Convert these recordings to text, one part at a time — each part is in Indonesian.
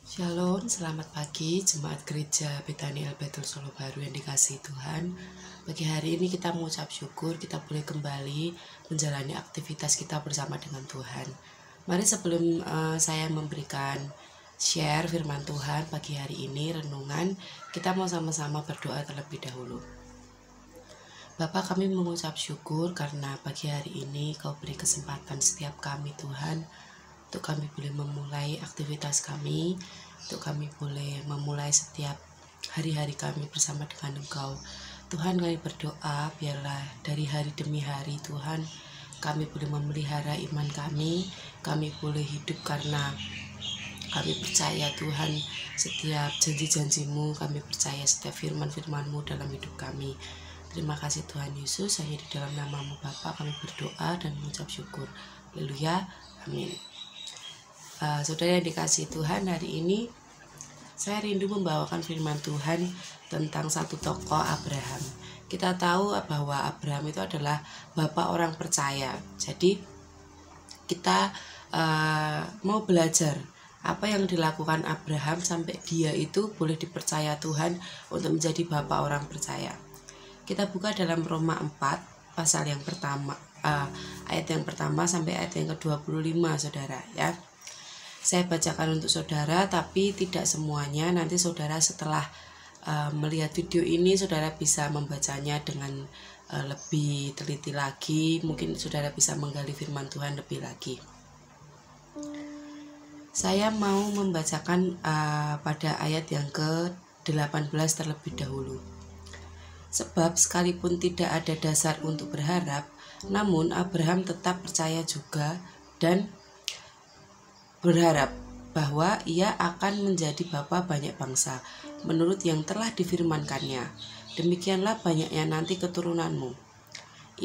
Shalom, selamat pagi Jemaat Gereja Betani Albetul Solo Baru yang dikasihi Tuhan. Pagi hari ini kita mengucap syukur kita boleh kembali menjalani aktivitas kita bersama dengan Tuhan. Mari sebelum saya memberikan share firman Tuhan pagi hari ini, renungan, kita mau sama-sama berdoa terlebih dahulu. Bapa, kami mengucap syukur karena pagi hari ini Kau beri kesempatan setiap kami Tuhan, untuk kami boleh memulai aktivitas kami, untuk kami boleh memulai setiap hari-hari kami bersama dengan Engkau. Tuhan, kami berdoa biarlah dari hari demi hari Tuhan, kami boleh memelihara iman kami boleh hidup karena kami percaya Tuhan setiap janji-janji-Mu, kami percaya setiap firman-firman-Mu dalam hidup kami. Terima kasih Tuhan Yesus, hanya di dalam nama-Mu Bapa kami berdoa dan mengucap syukur. Haleluya, amin. Saudara yang dikasihi Tuhan, hari ini saya rindu membawakan firman Tuhan tentang satu tokoh, Abraham. Kita tahu bahwa Abraham itu adalah bapak orang percaya. Jadi kita mau belajar apa yang dilakukan Abraham sampai dia itu boleh dipercaya Tuhan untuk menjadi bapak orang percaya. Kita buka dalam Roma 4 pasal yang pertama, ayat yang pertama sampai ayat yang ke-25, saudara ya. Saya bacakan untuk saudara, tapi tidak semuanya. Nanti saudara setelah melihat video ini, saudara bisa membacanya dengan lebih teliti lagi. Mungkin saudara bisa menggali firman Tuhan lebih lagi. Saya mau membacakan pada ayat yang ke-18 terlebih dahulu. Sebab sekalipun tidak ada dasar untuk berharap, namun Abraham tetap percaya juga dan berharap bahwa ia akan menjadi bapa banyak bangsa, menurut yang telah difirmankannya. Demikianlah banyaknya nanti keturunanmu.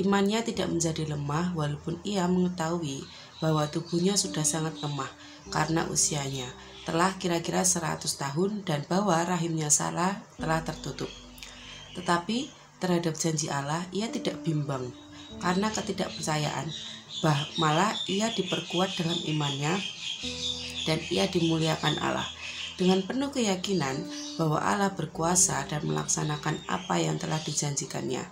Imannya tidak menjadi lemah walaupun ia mengetahui bahwa tubuhnya sudah sangat lemah karena usianya telah kira-kira 100 tahun dan bahwa rahimnya Sarah telah tertutup. Tetapi terhadap janji Allah ia tidak bimbang karena ketidakpercayaan, malah ia diperkuat dalam imannya dan ia dimuliakan Allah dengan penuh keyakinan bahwa Allah berkuasa dan melaksanakan apa yang telah dijanjikannya.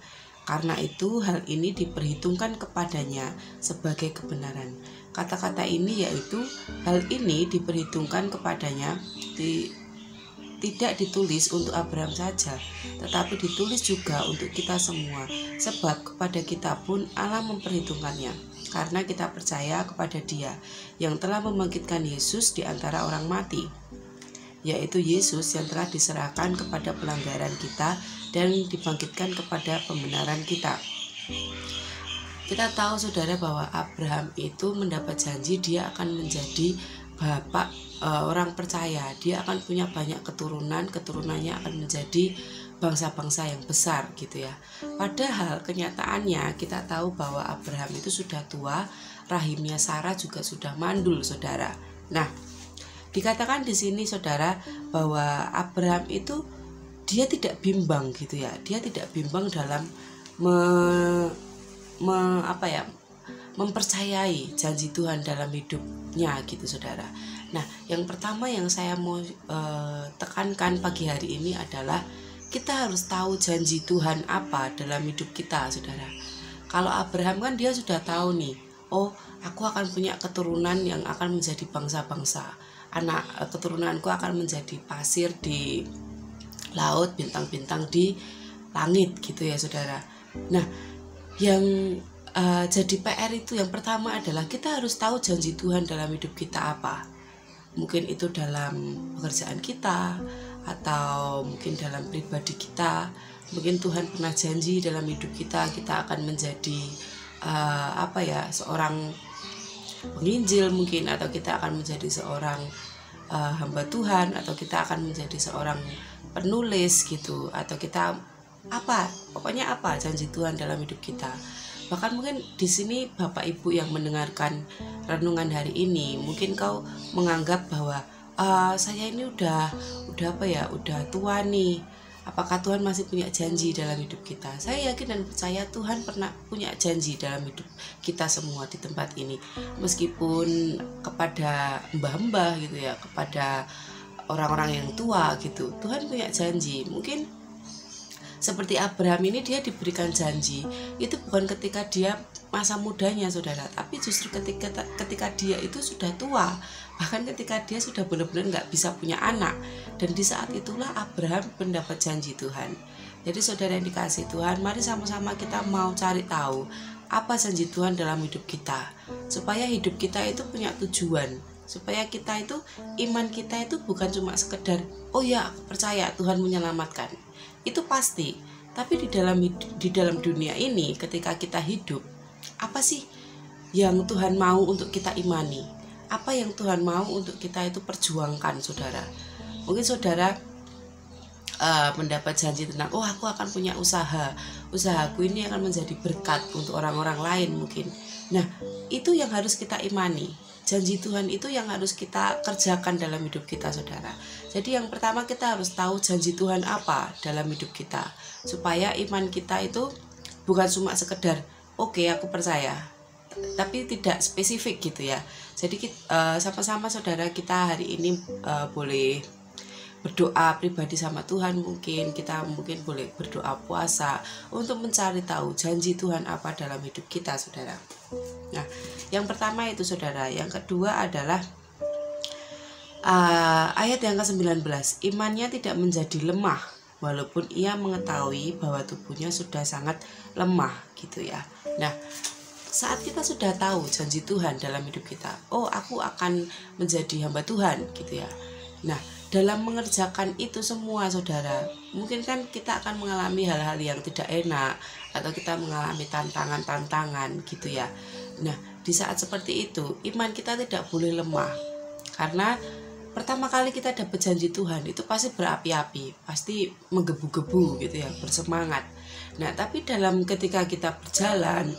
Karena itu hal ini diperhitungkan kepadanya sebagai kebenaran. Kata-kata ini yaitu hal ini diperhitungkan kepadanya tidak ditulis untuk Abraham saja, tetapi ditulis juga untuk kita semua, sebab kepada kita pun Allah memperhitungkannya, karena kita percaya kepada Dia yang telah membangkitkan Yesus di antara orang mati, yaitu Yesus yang telah diserahkan kepada pelanggaran kita dan dibangkitkan kepada pembenaran kita. Kita tahu saudara bahwa Abraham itu mendapat janji dia akan menjadi bapak orang percaya. Dia akan punya banyak keturunannya akan menjadi bangsa-bangsa yang besar gitu ya. Padahal kenyataannya kita tahu bahwa Abraham itu sudah tua, rahimnya Sarah juga sudah mandul, saudara. Nah, dikatakan di sini saudara bahwa Abraham itu dia tidak bimbang gitu ya. Dia tidak bimbang dalam mempercayai janji Tuhan dalam hidupnya gitu saudara. Nah, yang pertama yang saya mau tekankan pagi hari ini adalah kita harus tahu janji Tuhan apa dalam hidup kita, saudara. Kalau Abraham kan dia sudah tahu nih, oh aku akan punya keturunan yang akan menjadi bangsa-bangsa. Keturunanku akan menjadi pasir di laut, bintang-bintang di langit gitu ya saudara. Nah, yang jadi PR itu yang pertama adalah kita harus tahu janji Tuhan dalam hidup kita apa. Mungkin itu dalam pekerjaan kita atau mungkin dalam pribadi kita. Mungkin Tuhan pernah janji dalam hidup kita akan menjadi seorang penginjil mungkin, atau kita akan menjadi seorang hamba Tuhan, atau kita akan menjadi seorang penulis gitu, atau kita pokoknya janji Tuhan dalam hidup kita. Bahkan mungkin di sini Bapak Ibu yang mendengarkan renungan hari ini, mungkin kau menganggap bahwa saya ini udah tua nih. Apakah Tuhan masih punya janji dalam hidup kita? Saya yakin dan percaya Tuhan pernah punya janji dalam hidup kita semua di tempat ini. Meskipun kepada mbah-mbah gitu ya, kepada orang-orang yang tua gitu. Tuhan punya janji. Mungkin seperti Abraham ini, dia diberikan janji itu bukan ketika dia masa mudanya, saudara, tapi justru ketika dia itu sudah tua, bahkan ketika dia sudah benar-benar nggak bisa punya anak. Dan di saat itulah Abraham mendapat janji Tuhan. Jadi saudara yang dikasih Tuhan, mari sama-sama kita mau cari tahu apa janji Tuhan dalam hidup kita, supaya hidup kita itu punya tujuan, supaya kita itu, iman kita itu bukan cuma sekedar oh ya aku percaya Tuhan menyelamatkan, itu pasti. Tapi di dalam dunia ini, ketika kita hidup, apa sih yang Tuhan mau untuk kita imani? Apa yang Tuhan mau untuk kita itu perjuangkan, saudara? Mungkin saudara mendapat janji tentang oh aku akan punya usahaku ini akan menjadi berkat untuk orang-orang lain mungkin. Nah, itu yang harus kita imani. Janji Tuhan itu yang harus kita kerjakan dalam hidup kita, saudara. Jadi yang pertama kita harus tahu janji Tuhan apa dalam hidup kita, supaya iman kita itu bukan cuma sekedar oke, aku percaya, tapi tidak spesifik gitu ya. Jadi sama-sama saudara kita hari ini boleh berdoa pribadi sama Tuhan, mungkin kita boleh berdoa puasa untuk mencari tahu janji Tuhan apa dalam hidup kita, saudara. Nah, yang pertama itu, saudara. Yang kedua adalah ayat yang ke-19, imannya tidak menjadi lemah walaupun ia mengetahui bahwa tubuhnya sudah sangat lemah gitu ya. Nah, saat kita sudah tahu janji Tuhan dalam hidup kita, oh aku akan menjadi hamba Tuhan gitu ya. Nah, dalam mengerjakan itu semua, saudara, mungkin kan kita akan mengalami hal-hal yang tidak enak, atau kita mengalami tantangan-tantangan gitu ya. Nah, di saat seperti itu, iman kita tidak boleh lemah. Karena pertama kali kita dapat janji Tuhan, itu pasti berapi-api, pasti menggebu-gebu gitu ya, bersemangat. Nah, tapi ketika kita berjalan,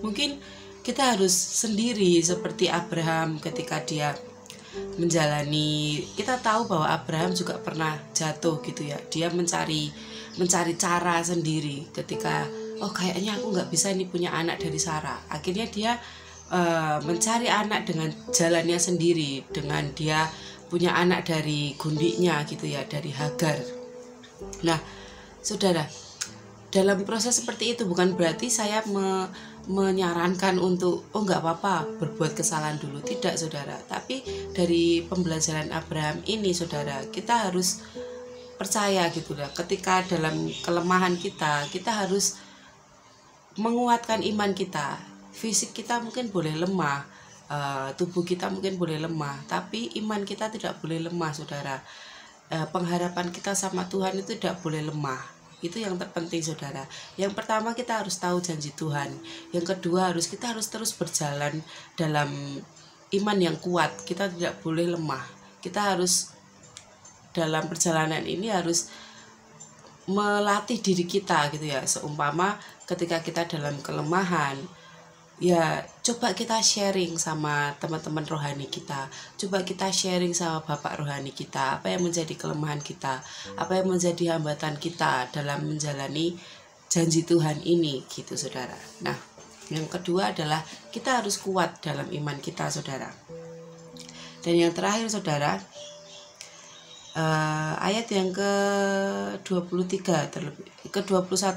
mungkin kita harus sendiri seperti Abraham ketika dia menjalani. Kita tahu bahwa Abraham juga pernah jatuh gitu ya. Dia mencari cara sendiri ketika oh kayaknya aku nggak bisa nih punya anak dari Sarah. Akhirnya dia mencari anak dengan jalannya sendiri, dengan dia punya anak dari gundiknya gitu ya, dari Hagar. Nah, saudara, dalam proses seperti itu bukan berarti saya menyarankan untuk oh nggak apa-apa berbuat kesalahan dulu, tidak, saudara. Tapi dari pembelajaran Abraham ini, saudara, kita harus percaya gitu lah. Ketika dalam kelemahan kita harus menguatkan iman kita. Fisik kita mungkin boleh lemah, tubuh kita mungkin boleh lemah, tapi iman kita tidak boleh lemah, saudara. Pengharapan kita sama Tuhan itu tidak boleh lemah. Itu yang terpenting, saudara. Yang pertama kita harus tahu janji Tuhan. Yang kedua kita harus terus berjalan dalam iman yang kuat. Kita tidak boleh lemah. Kita harus dalam perjalanan ini harus melatih diri kita gitu ya. Seumpama ketika kita dalam kelemahan, ya coba kita sharing sama teman-teman rohani kita, coba kita sharing sama bapak rohani kita, apa yang menjadi kelemahan kita, apa yang menjadi hambatan kita dalam menjalani janji Tuhan ini gitu, saudara. Nah, yang kedua adalah kita harus kuat dalam iman kita, saudara. Dan yang terakhir, saudara, ayat yang ke-21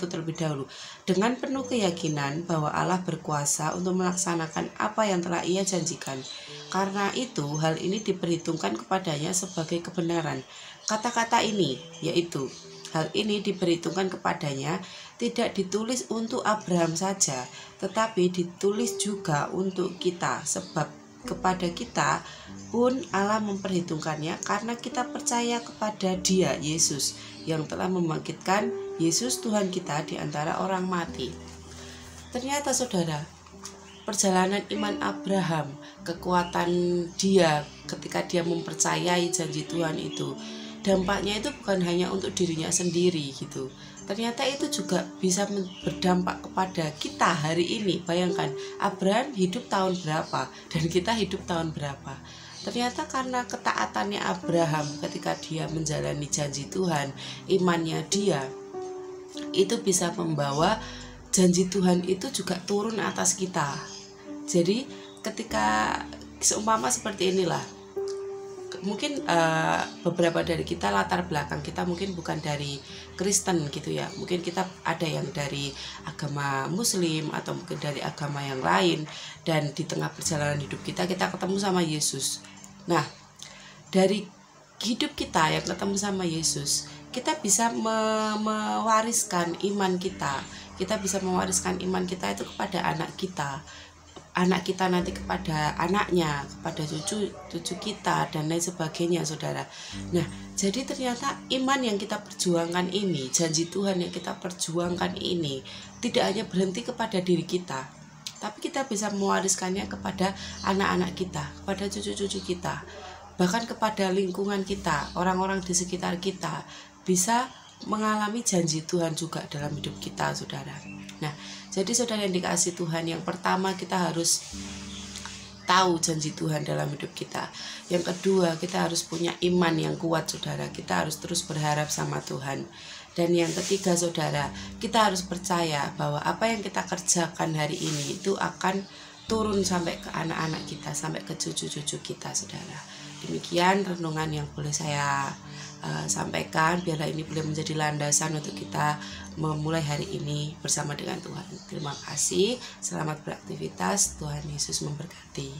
terlebih dahulu. Dengan penuh keyakinan bahwa Allah berkuasa untuk melaksanakan apa yang telah Ia janjikan. Karena itu, hal ini diperhitungkan kepadanya sebagai kebenaran. Kata-kata ini, yaitu hal ini diperhitungkan kepadanya, tidak ditulis untuk Abraham saja, tetapi ditulis juga untuk kita, sebab kepada kita pun Allah memperhitungkannya karena kita percaya kepada Dia, Yesus, yang telah membangkitkan Yesus Tuhan kita di antara orang mati. Ternyata, saudara, perjalanan iman Abraham, kekuatan dia ketika dia mempercayai janji Tuhan itu, dampaknya itu bukan hanya untuk dirinya sendiri gitu. Ternyata itu juga bisa berdampak kepada kita hari ini. Bayangkan, Abraham hidup tahun berapa dan kita hidup tahun berapa. Ternyata karena ketaatannya Abraham ketika dia menjalani janji Tuhan, imannya dia, itu bisa membawa janji Tuhan itu juga turun atas kita. Jadi ketika seumpama seperti inilah, mungkin beberapa dari kita latar belakang kita mungkin bukan dari Kristen gitu ya, mungkin kita ada yang dari agama Muslim atau mungkin dari agama yang lain, dan di tengah perjalanan hidup kita ketemu sama Yesus. Nah, dari hidup kita yang ketemu sama Yesus, kita bisa mewariskan iman kita. Kita bisa mewariskan iman kita itu kepada anak kita nanti kepada anaknya, kepada cucu kita, dan lain sebagainya, saudara. Nah, jadi ternyata iman yang kita perjuangkan ini, janji Tuhan yang kita perjuangkan ini, tidak hanya berhenti kepada diri kita, tapi kita bisa mewariskannya kepada anak-anak kita, kepada cucu-cucu kita, bahkan kepada lingkungan kita, orang-orang di sekitar kita, bisa mengalami janji Tuhan juga dalam hidup kita, saudara. Nah, jadi saudara yang dikasihi Tuhan, yang pertama kita harus tahu janji Tuhan dalam hidup kita. Yang kedua, kita harus punya iman yang kuat, saudara. Kita harus terus berharap sama Tuhan. Dan yang ketiga, saudara, kita harus percaya bahwa apa yang kita kerjakan hari ini itu akan turun sampai ke anak-anak kita, sampai ke cucu-cucu kita, saudara. Demikian renungan yang boleh saya sampaikan, biarlah ini boleh menjadi landasan untuk kita memulai hari ini bersama dengan Tuhan. Terima kasih, selamat beraktivitas, Tuhan Yesus memberkati.